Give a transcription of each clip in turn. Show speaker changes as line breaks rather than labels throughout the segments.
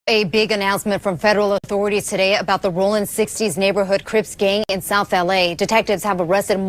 A big announcement from federal authorities today about the Rollin 60s neighborhood Crips gang in South LA. Detectives have arrested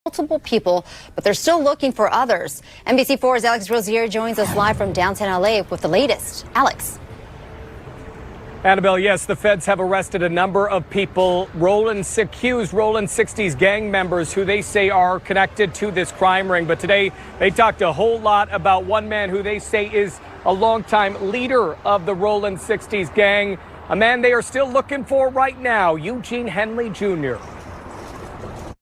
multiple people, but they're still looking for others. NBC4's Alex Rosier joins us live from downtown LA with the latest. Alex.
Annabelle, yes, the feds have arrested a number of people, accused Roland 60s gang members who they say are connected to this crime ring. But today they talked a whole lot about one man who they say is a longtime leader of the Roland 60s gang, a man they are still looking for right now, Eugene Henley Jr.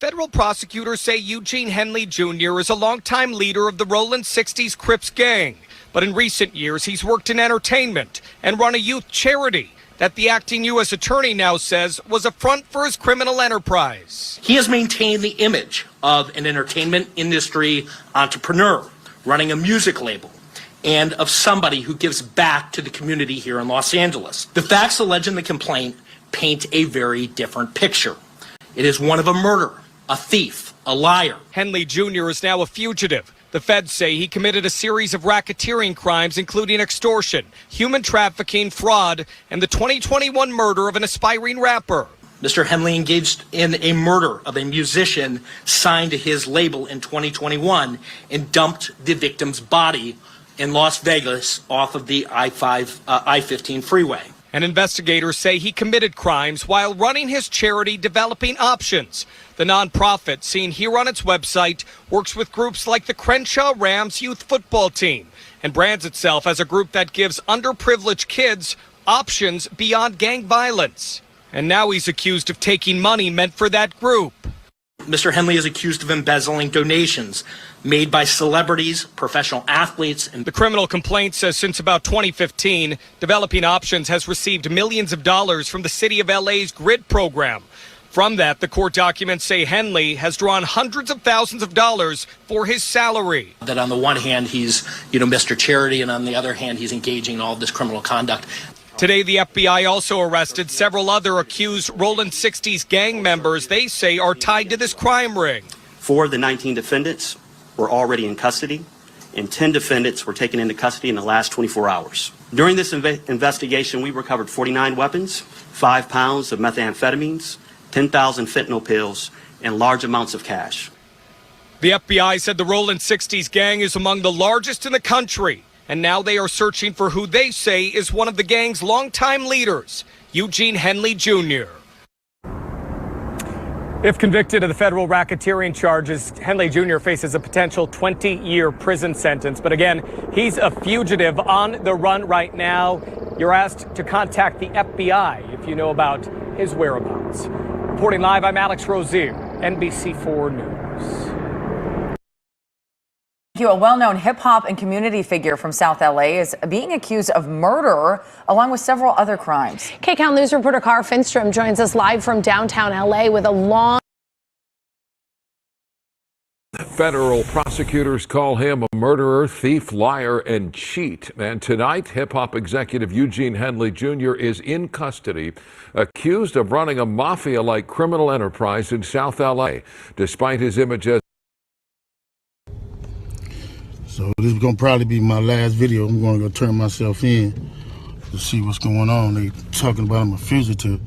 Federal prosecutors say Eugene Henley Jr. is a longtime leader of the Roland 60s Crips gang. But in recent years, he's worked in entertainment and run a youth charity that the acting U.S. attorney now says was a front for his criminal enterprise.
He has maintained the image of an entertainment industry entrepreneur running a music label and of somebody who gives back to the community here in Los Angeles. The facts alleged in the complaint paint a very different picture. It is one of a murderer, a thief, a liar.
Henley Jr. is now a fugitive. The feds say he committed a series of racketeering crimes, including extortion, human trafficking, fraud, and the 2021 murder of an aspiring rapper.
Mr. Henley engaged in a murder of a musician signed to his label in 2021 and dumped the victim's body in Las Vegas off of the I-15 freeway.
And investigators say he committed crimes while running his charity Developing Options. The nonprofit, seen here on its website, works with groups like the Crenshaw Rams youth football team and brands itself as a group that gives underprivileged kids options beyond gang violence. And now he's accused of taking money meant for that group.
Mr. Henley is accused of embezzling donations made by celebrities, professional athletes, and
the criminal complaint says since about 2015, Developing Options has received millions of dollars from the city of LA's GRID program. From that, the court documents say Henley has drawn hundreds of thousands of dollars for his salary.
That on the one hand, he's, Mr. Charity, and on the other hand, he's engaging in all of this criminal conduct.
Today, the FBI also arrested several other accused Roland 60s gang members they say are tied to this crime ring.
4 of the 19 defendants were already in custody, and 10 defendants were taken into custody in the last 24 hours. During this investigation, we recovered 49 weapons, 5 pounds of methamphetamines, 10,000 fentanyl pills, and large amounts of cash.
The FBI said the Roland 60s gang is among the largest in the country. And now they are searching for who they say is one of the gang's longtime leaders, Eugene Henley Jr. If convicted of the federal racketeering charges, Henley Jr. faces a potential 20-year prison sentence. But again, he's a fugitive on the run right now. You're asked to contact the FBI if you know about his whereabouts. Reporting live, I'm Alex Rozier, NBC4 News.
A well-known hip-hop and community figure from South LA is being accused of murder along with several other crimes.
KCAL News reporter Cara Finstrom joins us live from downtown LA with a long...
Federal prosecutors call him a murderer, thief, liar, and cheat. And tonight, hip-hop executive Eugene Henley Jr. is in custody, accused of running a mafia-like criminal enterprise in South LA, despite his image as...
So this is gonna probably be my last video. I'm gonna go turn myself in to see what's going on. They talking about I'm a fugitive.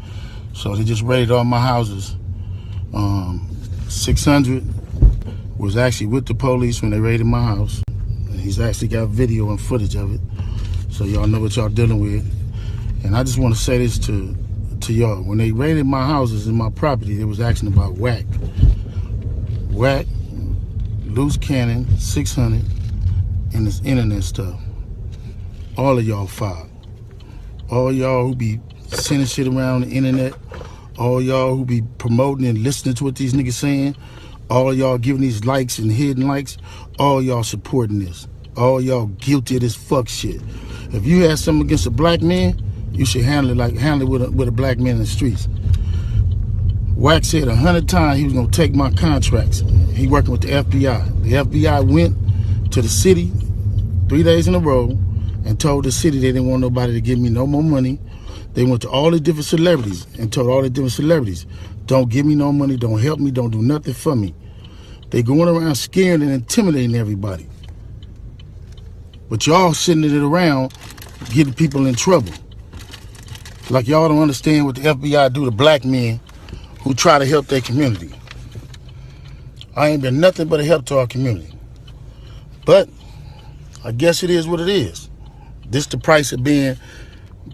So they just raided all my houses. 600 was actually with the police when they raided my house. And he's actually got video and footage of it. So y'all know what y'all dealing with. And I just wanna say this to y'all. When they raided my houses and my property, they was asking about whack, loose cannon, 600, and this internet stuff. All of y'all filed. All y'all who be sending shit around the internet, all y'all who be promoting and listening to what these niggas saying, all y'all giving these likes and hidden likes, all y'all supporting this. All y'all guilty of this fuck shit. If you have something against a black man, you should handle it with a black man in the streets. Wack said 100 times he was gonna take my contracts. He working with the FBI. The FBI went to the city 3 days in a row and told the city they didn't want nobody to give me no more money. They went to all the different celebrities and told all the different celebrities, don't give me no money, don't help me, don't do nothing for me. They going around scaring and intimidating everybody. But y'all sitting it around getting people in trouble. Like y'all don't understand what the FBI do to black men who try to help their community. I ain't been nothing but a help to our community. But I guess it is what it is. This the price of being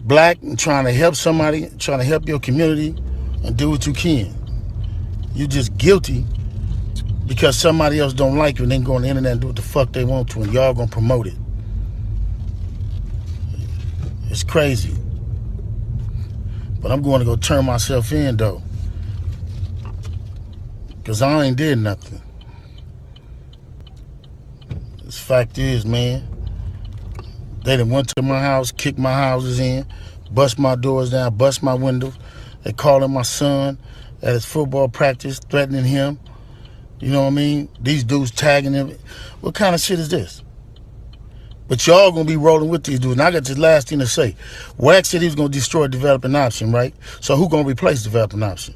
black and trying to help somebody, trying to help your community and do what you can. You just guilty because somebody else don't like you and then go on the internet and do what the fuck they want to and y'all gonna promote it. It's crazy. But I'm going to go turn myself in though. Cause I ain't did nothing. This fact is, man, they done went to my house, kicked my houses in, bust my doors down, bust my windows. They calling my son at his football practice, threatening him. You know what I mean? These dudes tagging him. What kind of shit is this? But y'all gonna be rolling with these dudes. And I got this last thing to say. Wack said he was gonna destroy developing option, right? So who gonna replace developing option?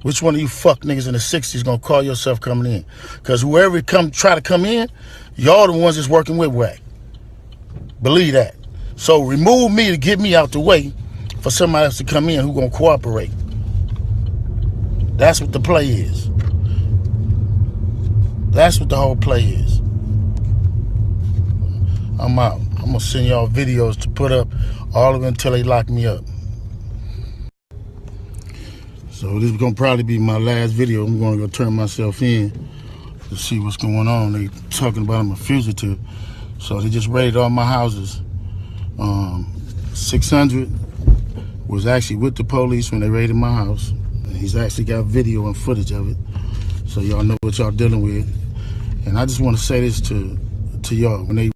Which one of you fuck niggas in the 60s gonna call yourself coming in? Because whoever try to come in, y'all the ones that's working with Wack. Believe that. So remove me to get me out the way for somebody else to come in who gonna cooperate. That's what the play is. That's what the whole play is. I'm out. I'm gonna send y'all videos to put up all of it until they lock me up. So this is gonna probably be my last video. I'm gonna go turn myself in to see what's going on. They talking about I'm a fugitive. So they just raided all my houses. 600 was actually with the police when they raided my house. And he's actually got video and footage of it. So y'all know what y'all dealing with. And I just want to say this to y'all. When they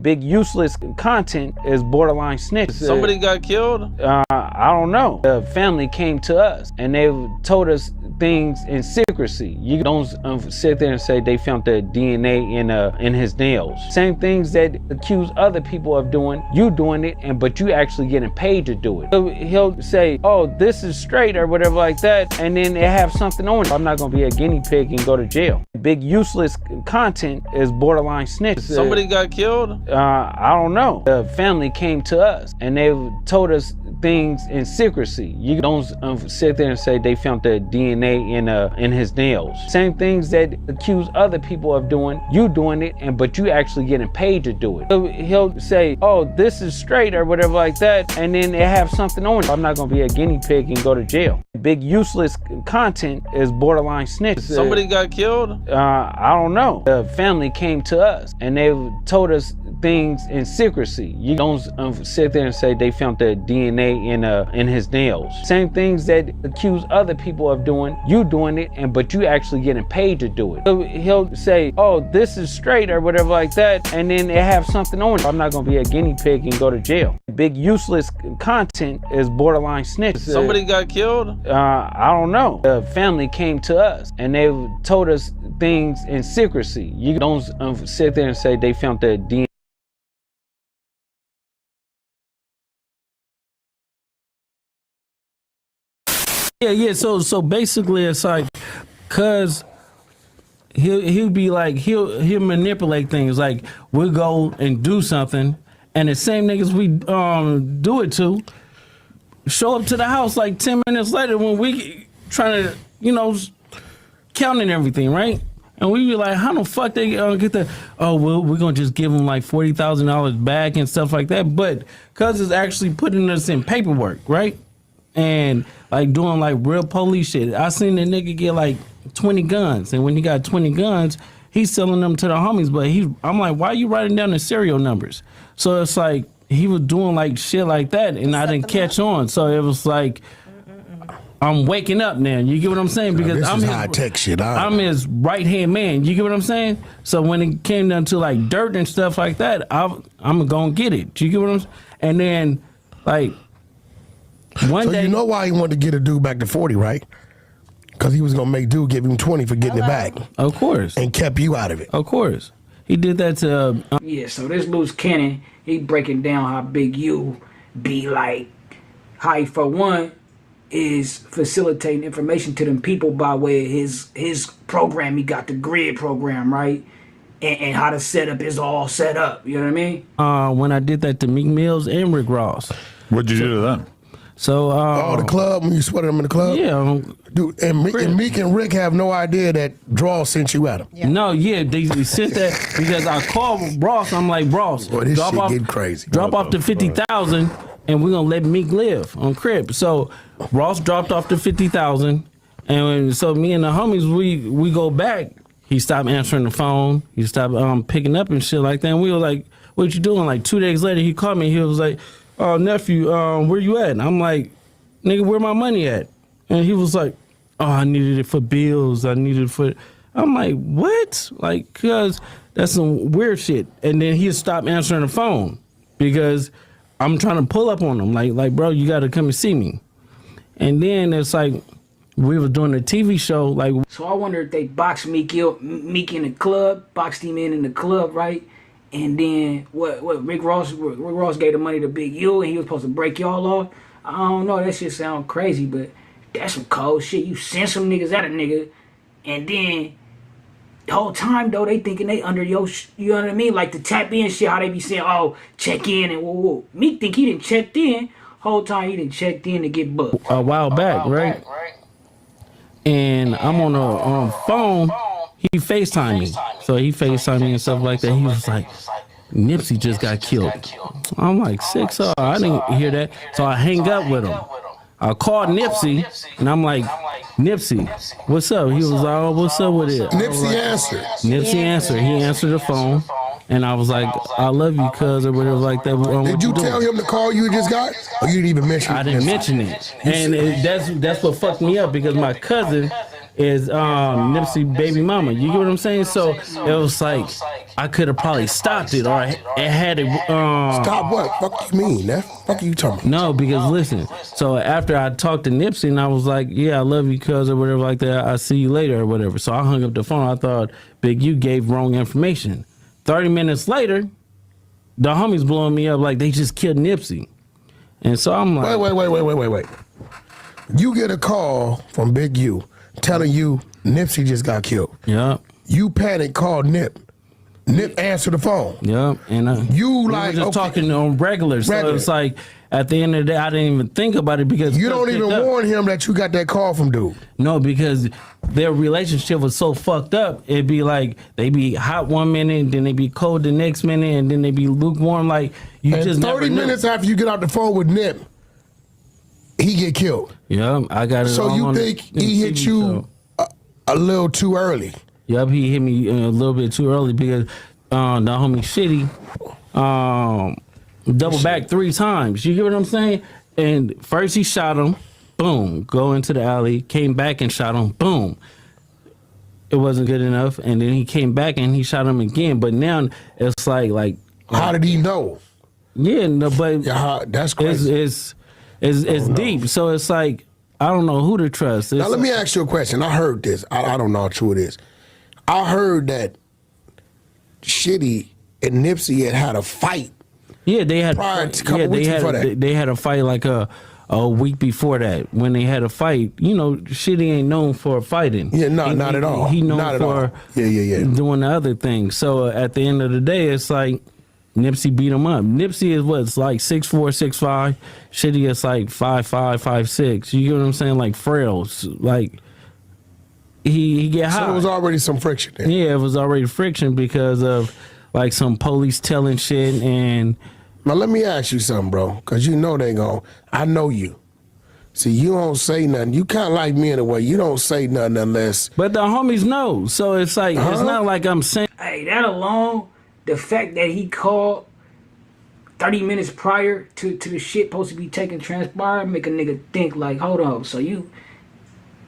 Big useless content is borderline snitch.
Somebody got killed?
I don't know. The family came to us and they told us things in secrecy. You don't sit there and say they found the DNA in his nails. Same things that accuse other people of doing, you doing it, but you actually getting paid to do it. So he'll say, oh, this is straight or whatever like that, and then they have something on it. I'm not gonna be a guinea pig and go to jail. Big useless content is borderline snitch.
Somebody got killed?
I don't know. The family came to us and they told us things in secrecy. You don't sit there and say they found the DNA in his nails. Same things that accuse other people of doing, you doing it, but you actually getting paid to do it. So he'll say, oh, this is straight or whatever like that, and then they have something on it. I'm not gonna be a guinea pig and go to jail. Big useless content is borderline snitch.
Somebody got killed?
I don't know. The family came to us and they told us things in secrecy. You don't sit there and say they found the DNA in his nails. Same things that accuse other people of doing, you doing it, but you actually getting paid to do it. So he'll say, oh, this is straight or whatever like that, and then they have something on it. I'm not gonna be a guinea pig and go to jail. Big useless content is borderline snitch.
Somebody got killed?
I don't know. The family came to us and they told us things in secrecy. You don't sit there and say they found the DNA.
Yeah. So basically, it's like, cause he'll be like he'll manipulate things. Like we'll go and do something, and the same niggas we do it to show up to the house like 10 minutes later when we trying to counting everything, right? And we be like, how the fuck they get the? Oh well, we're gonna just give them like $40,000 back and stuff like that. But cause it's actually putting us in paperwork, right? And like doing like real police shit. I seen the nigga get like 20 guns, and when he got 20 guns, he's selling them to the homies. But I'm like, why are you writing down the serial numbers? So it's like he was doing like shit like that, and I didn't catch on. So it was like, I'm waking up now. You get what I'm saying? Because
this
I'm
is
his,
high-tech shit.
I'm his right-hand man. You get what I'm saying? So when it came down to like dirt and stuff like that, I'm gonna get it. You get what I'm saying? And then like one day,
you know why he wanted to get a dude back to 40, right? Because he was gonna make dude give him 20 for getting it back.
Of course.
And kept you out of it.
Of course. He did that to
yeah, so this loose cannon, he breaking down how big you be, like how he, for one, is facilitating information to them people by way of his program. He got the grid program, right? And how the setup is all set up. You know what I mean?
When I did that to Meek Mills and Rick Ross.
What'd you do to them?
So
the club when you sweated them in the club.
Yeah,
dude. And Meek and Rick have no idea that Draw sent you at him.
No, they sent that because I called Ross. I'm like, Ross,
Boy, this shit getting crazy.
Drop off the 50,000, and we're gonna let Meek live on Crib. So Ross dropped off the 50,000, and so me and the homies we go back. He stopped answering the phone. He stopped picking up and shit like that. And we were like, "What you doing?" Like 2 days later, he called me. He was like, "Oh, nephew, where you at?" And I'm like, "Nigga, where my money at?" And he was like, "Oh, I needed it for bills. I needed it for." I'm like, "What?" Like, cause that's some weird shit. And then he stopped answering the phone because I'm trying to pull up on him. Like, bro, you got to come and see me. And then it's like we were doing a TV show. Like,
so I wonder if they boxed Meek in the club, boxed him in the club, right? And then what Rick Ross gave the money to Big U, and he was supposed to break y'all off. I don't know, that shit sound crazy, but that's some cold shit. You send some niggas at a nigga, and then the whole time though they thinking they under your, you know what I mean? Like the tap in shit, how they be saying, "Oh, check in," and whoa. Meek think he didn't checked in. Whole time he didn't checked in to get booked.
A while back, right? And I'm on a phone. He FaceTimed me. So he FaceTimed me and stuff like that. He was like, "Nipsey just got killed." I'm like, sick, so I didn't hear that. So I hang up with him. I called Nipsey, and I'm like, "Nipsey, what's up?" He was like, "Oh, what's up with it?"
Nipsey answered.
Nipsey answered. He answered the phone. And I was like, "I love you, cuz," or whatever like that.
Did you tell him the call you just got? Or you didn't even mention it?
I didn't mention it. And that's what fucked me up because my cousin is Nipsey baby mama. You get what I'm saying? So it was like I could have probably stopped it, or it had it.
Stop what? Fuck you mean? That fuck you talking about?
No, because listen. So after I talked to Nipsey and I was like, "Yeah, I love you, cuz," or whatever like that. "I'll see you later," or whatever. So I hung up the phone. I thought Big U gave wrong information. 30 minutes later, the homies blowing me up like they just killed Nipsey. And so I'm like,
Wait. You get a call from Big U telling you Nipsey just got killed.
Yeah.
You panic, call Nip. Nip answer the phone.
Yeah. And
you
we
like
were just talking on regular. So it's like at the end of the day, I didn't even think about it because
you don't even warn him that you got that call from dude.
No, because their relationship was so fucked up. It'd be like they be hot one minute, then they be cold the next minute, and then they be lukewarm. Like you
and
just
30
never
minutes after you get out the phone with Nip, he get killed.
Yeah, I got it.
So you think he hit you a little too early?
Yep, he hit me a little bit too early because the homie Shitty double back 3 times. You get what I'm saying? And first he shot him, boom, go into the alley, came back and shot him, boom. It wasn't good enough, and then he came back and he shot him again. But now it's like
how did he know?
Yeah, no, but
that's crazy.
It's deep. So it's like I don't know who to trust.
Now let me ask you a question. I heard this. I don't know how true it is. I heard that Shitty and Nipsey had a fight.
Yeah, they had they had a fight like a week before that when they had a fight. You know, Shitty ain't known for fighting.
Yeah, not at all.
He known
not at
for
all. Yeah.
doing the other things. So at the end of the day, it's like Nipsey beat him up. Nipsey is what's like 6'4", 6'5". Shitty is like 5'5", 5'6". You get what I'm saying? Like frails. Like he get high.
So it was already some friction there.
Yeah, it was already friction because of like some police telling shit and.
Now let me ask you something, bro, because you know they gon'. I know you. See, you don't say nothing. You kind of like me in a way. You don't say nothing unless.
But the homies know, so it's like it's not like I'm saying.
Hey, that alone, the fact that he called 30 minutes prior to the shit supposed to be taking transpire, make a nigga think like, hold on, so you,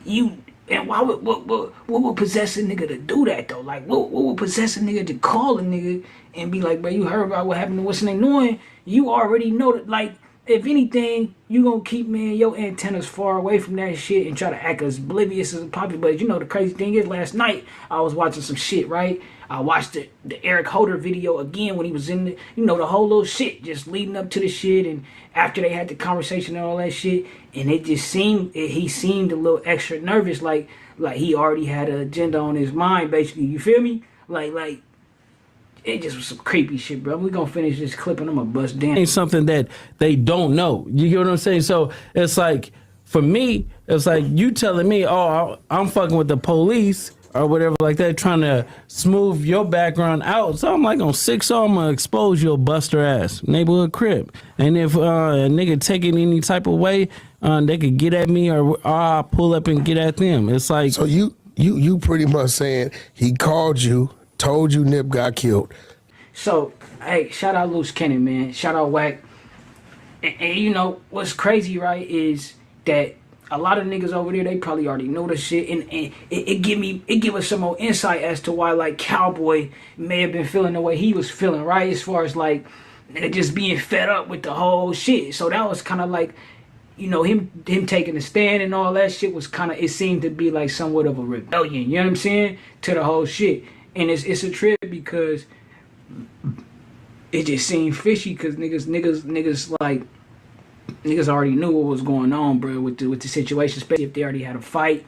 and why would what would possess a nigga to do that though? Like, what would possess a nigga to call a nigga and be like, bro, you heard about what happened to what's his name? Knowing you already know that, like, if anything, you gonna keep, man, your antennas far away from that shit and try to act as oblivious as possible. But you know, the crazy thing is, last night I was watching some shit, right? I watched the Eric Holder video again when he was in the, you know, the whole little shit just leading up to the shit, and after they had the conversation and all that shit, and it just seemed, he seemed a little extra nervous, like he already had an agenda on his mind, basically. You feel me? Like it just was some creepy shit, bro. We gonna finish this clip and I'm gonna bust down.
Ain't something that they don't know. You get what I'm saying? So it's like, for me, it's like you telling me, oh, I'm fucking with the police or whatever like that, trying to smooth your background out. So I'm like, on 6-0, I'm gonna expose your buster ass neighborhood crib. And if a nigga take it any type of way, they could get at me, or I'll pull up and get at them. It's like,
So you pretty much saying he called you, told you Nip got killed.
So, hey, shout out Loose Cannon, man. Shout out Wack. And you know, what's crazy, right, is that a lot of niggas over there, they probably already know the shit. And it give us some more insight as to why, like, Cowboy may have been feeling the way he was feeling, right? As far as, like, just being fed up with the whole shit. So that was kind of like, you know, him taking a stand and all that shit was kind of, it seemed to be like somewhat of a rebellion, you know what I'm saying, to the whole shit. And it's a trip because it just seemed fishy, because niggas already knew what was going on, bro, with the situation, especially if they already had a fight.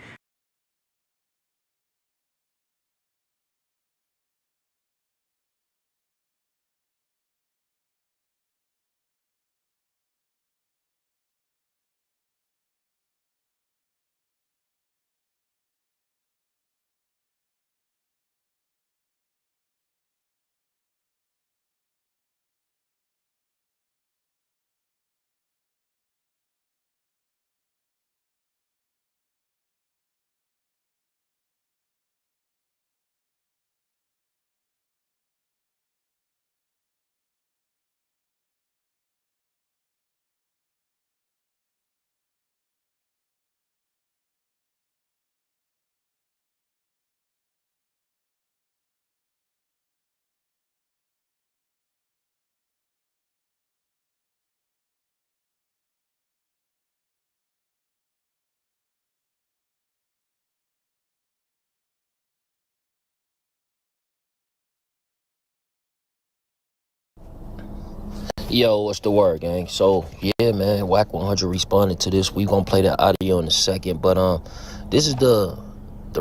Yo, what's the word, gang? So, yeah, man, Whack 100 responded to this. We gonna play the audio in a second, but this is the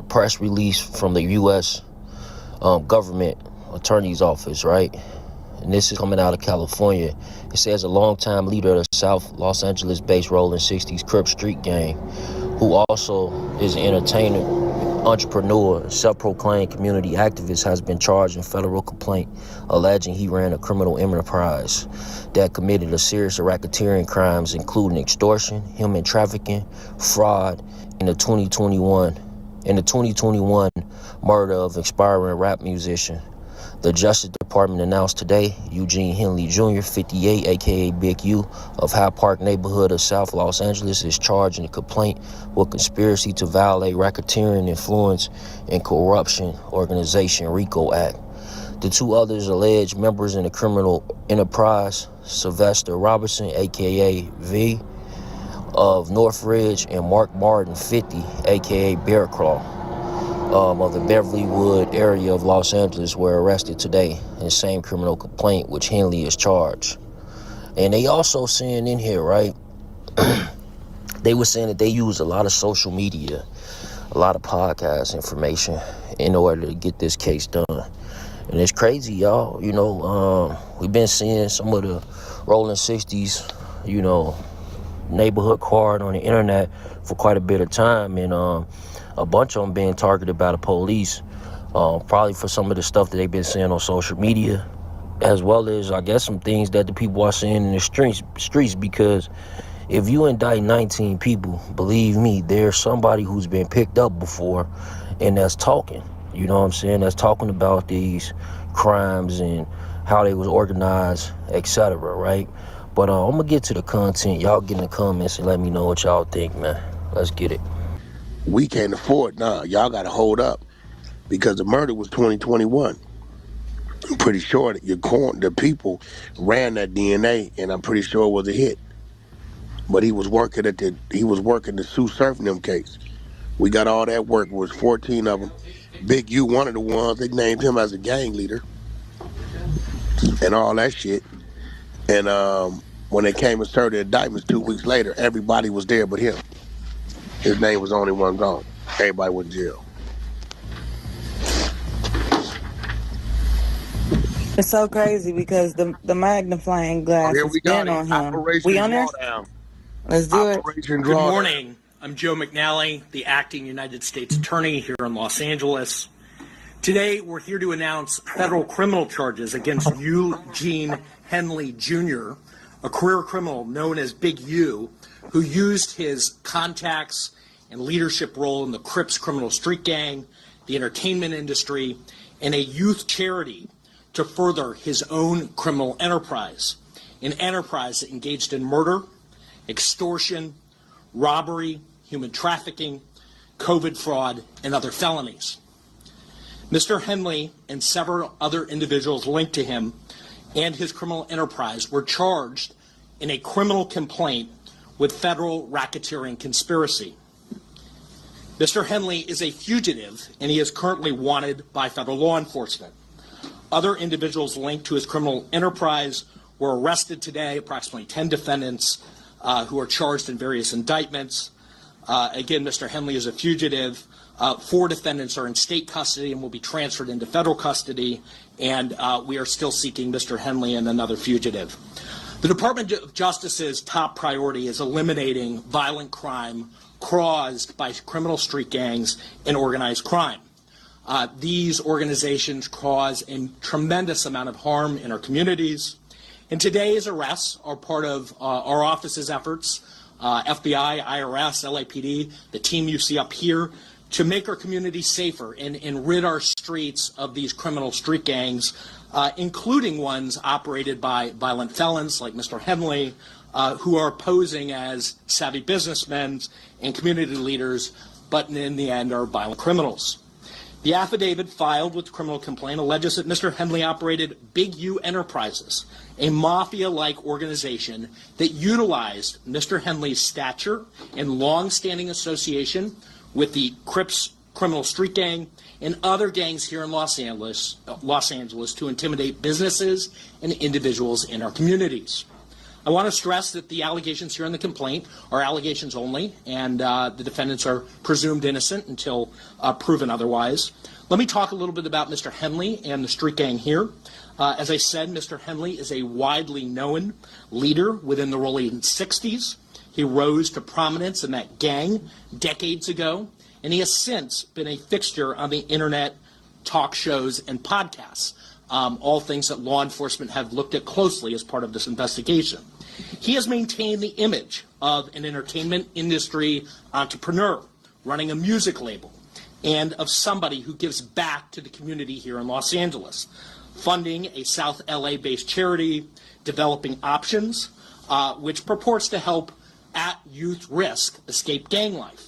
press release from the U.S. Government Attorney's Office, right? And this is coming out of California. It says a longtime leader of the South Los Angeles-based Rolling 60s Crip Street Gang, who also is an entertainer, entrepreneur, self-proclaimed community activist, has been charged in federal complaint alleging he ran a criminal enterprise that committed a series of racketeering crimes, including extortion, human trafficking, fraud, and the 2021 murder of aspiring rap musician. The Justice Department announced today Eugene Henley Jr., 58, a.k.a. Big U, of Hyde Park neighborhood of South Los Angeles, is charged in a complaint with conspiracy to violate racketeering, influence, and corruption organization RICO Act. The two others alleged members in the criminal enterprise, Sylvester Robertson, a.k.a. V, of Northridge, and Mark Martin, 50, a.k.a. Bearclaw, of the Beverlywood area of Los Angeles, were arrested today in the same criminal complaint which Henley is charged. And they also saying in here, right, they were saying that they use a lot of social media, a lot of podcast information in order to get this case done. And it's crazy, y'all. You know, we've been seeing some of the Rolling 60s, you know, neighborhood card on the internet for quite a bit of time, and a bunch of them being targeted by the police, probably for some of the stuff that they've been seeing on social media, as well as, I guess, some things that the people are seeing in the streets, because if you indict 19 people, believe me, there's somebody who's been picked up before and that's talking, you know what I'm saying, that's talking about these crimes and how they was organized, etc., right? But I'm gonna get to the content. Y'all get in the comments and let me know what y'all think, man. Let's get it.
We can't afford, y'all gotta hold up, because the murder was 2021. I'm pretty sure that the people ran that DNA, and I'm pretty sure it was a hit. But he was working the Sue Surf them case. We got all that work. It was 14 of them. Big U, one of the ones, they named him as a gang leader and all that shit. And when they came and served the indictments 2 weeks later, everybody was there but him. His name was the only one gone. Everybody went to jail.
It's so crazy because the magnifying glass
Here
has
we got
been
it.
on him.
Operation
We on there?
Drawdown.
Let's do it.
Operation
Good
Drawdown.
morning. I'm Joe McNally, the acting United States Attorney here in Los Angeles. Today, we're here to announce federal criminal charges against Eugene Henley Jr., a career criminal known as Big U, who used his contacts and leadership role in the Crips criminal street gang, the entertainment industry, and a youth charity to further his own criminal enterprise, an enterprise that engaged in murder, extortion, robbery, human trafficking, COVID fraud, and other felonies. Mr. Henley and several other individuals linked to him and his criminal enterprise were charged in a criminal complaint with federal racketeering conspiracy. Mr. Henley is a fugitive, and he is currently wanted by federal law enforcement. Other individuals linked to his criminal enterprise were arrested today, approximately 10 defendants who are charged in various indictments. Again, Mr. Henley is a fugitive. 4 defendants are in state custody and will be transferred into federal custody, and we are still seeking Mr. Henley and another fugitive. The Department of Justice's top priority is eliminating violent crime caused by criminal street gangs and organized crime. These organizations cause a tremendous amount of harm in our communities, and today's arrests are part of our office's efforts, FBI, IRS, LAPD, the team you see up here, to make our communities safer and rid our streets of these criminal street gangs, including ones operated by violent felons like Mr. Henley, who are posing as savvy businessmen and community leaders, but in the end are violent criminals. The affidavit filed with the criminal complaint alleges that Mr. Henley operated Big U Enterprises, a mafia-like organization that utilized Mr. Henley's stature and long-standing association with the Crips criminal street gang and other gangs here in Los Angeles to intimidate businesses and individuals in our communities. I want to stress that the allegations here in the complaint are allegations only, and the defendants are presumed innocent until proven otherwise. Let me talk a little bit about Mr. Henley and the street gang here. As I said, Mr. Henley is a widely known leader within the Rolling 60s. He rose to prominence in that gang decades ago, and he has since been a fixture on the internet, talk shows, and podcasts, all things that law enforcement have looked at closely as part of this investigation. He has maintained the image of an entertainment industry entrepreneur running a music label and of somebody who gives back to the community here in Los Angeles, funding a South LA-based charity, developing options, which purports to help at youth risk escape gang life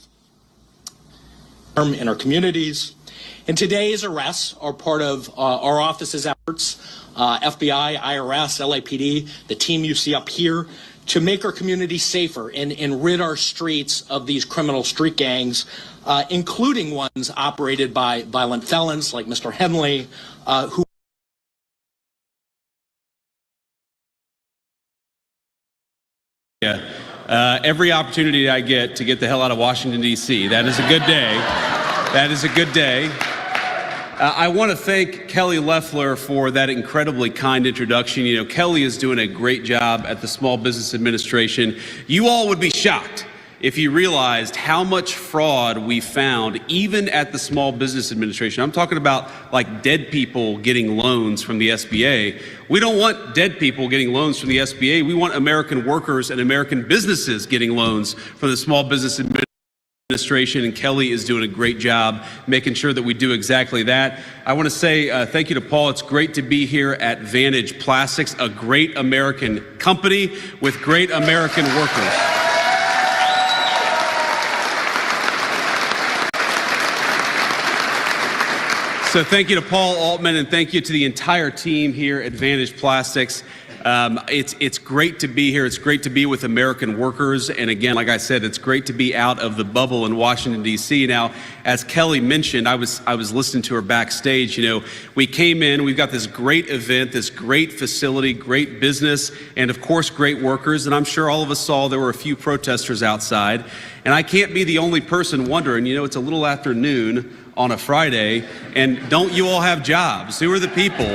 in our communities. And today's arrests are part of our office's efforts, FBI, IRS, LAPD, the team you see up here, to make our communities safer and rid our streets of these criminal street gangs, including ones operated by violent felons like Mr. Henley, who
every opportunity I get to get the hell out of Washington, D.C. That is a good day. That is a good day. I want to thank Kelly Loeffler for that incredibly kind introduction. You know, Kelly is doing a great job at the Small Business Administration. You all would be shocked if you realized how much fraud we found even at the Small Business Administration. I'm talking about like dead people getting loans from the SBA. We don't want dead people getting loans from the SBA. We want American workers and American businesses getting loans from the Small Business Administration, and Kelly is doing a great job making sure that we do exactly that. I want to say thank you to Paul. It's great to be here at Vantage Plastics, a great American company with great American workers. So thank you to Paul Altman, and thank you to the entire team here at Vantage Plastics. It's great to be here. It's great to be with American workers. And again, like I said, it's great to be out of the bubble in Washington, D.C. Now, as Kelly mentioned, I was listening to her backstage. You know, we came in, we've got this great event, this great facility, great business, and of course, great workers. And I'm sure all of us saw there were a few protesters outside. And I can't be the only person wondering, you know, it's a little after noon on a Friday, and don't you all have jobs? Who are the people?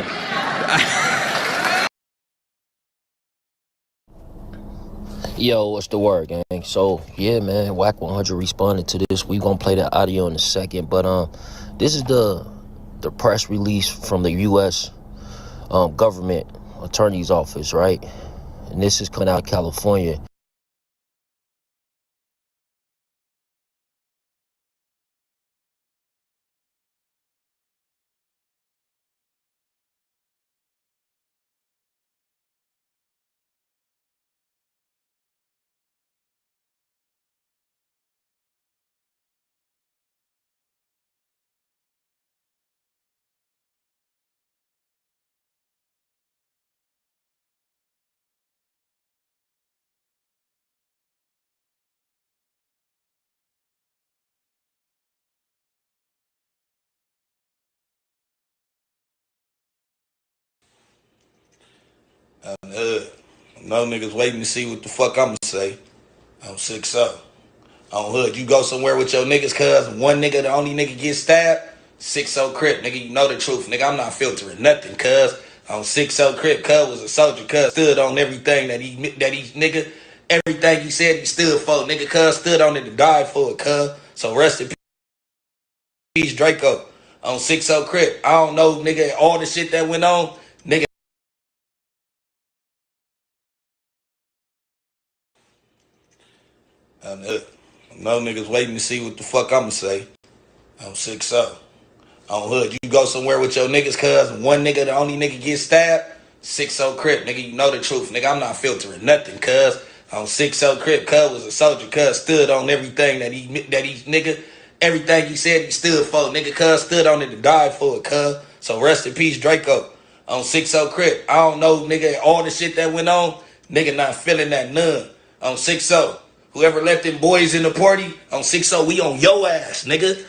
Yo, what's the word, gang? So, yeah, man, Whack 100 responded to this. We gonna play that audio in a second, but this is the press release from the U.S. Government Attorney's Office, right? And this is coming out of California.
No niggas waiting to see what the fuck I'ma say. I'm 6-0. On hood, you go somewhere with your niggas, cuz one nigga, the only nigga get stabbed, 6-0 Crip, nigga, you know the truth, nigga, I'm not filtering nothing, cuz. On 6-0 Crip, cuz was a soldier, cuz stood on everything that he nigga, everything he said he stood for, nigga, cuz stood on it to die for it, cuz. So rest in peace, Draco. On 6-0 Crip, I don't know, nigga, all the shit that went on, nigga. No niggas waiting to see what the fuck I'ma say. I'm 6-0. On hood, you go somewhere with your niggas, cuz one nigga, the only nigga get stabbed, 6-0 Crip, nigga, you know the truth, nigga, I'm not filtering nothing, cuz. On 6-0 Crip, cuz was a soldier, cuz stood on everything that he nigga, everything he said he stood for, nigga, cuz stood on it to die for it, cuz. So rest in peace, Draco. On 6-0 Crip, I don't know, nigga, all the shit that went on, nigga not feeling that none. On 6-0, whoever left them boys in the party, on 6-0, we on your ass, nigga.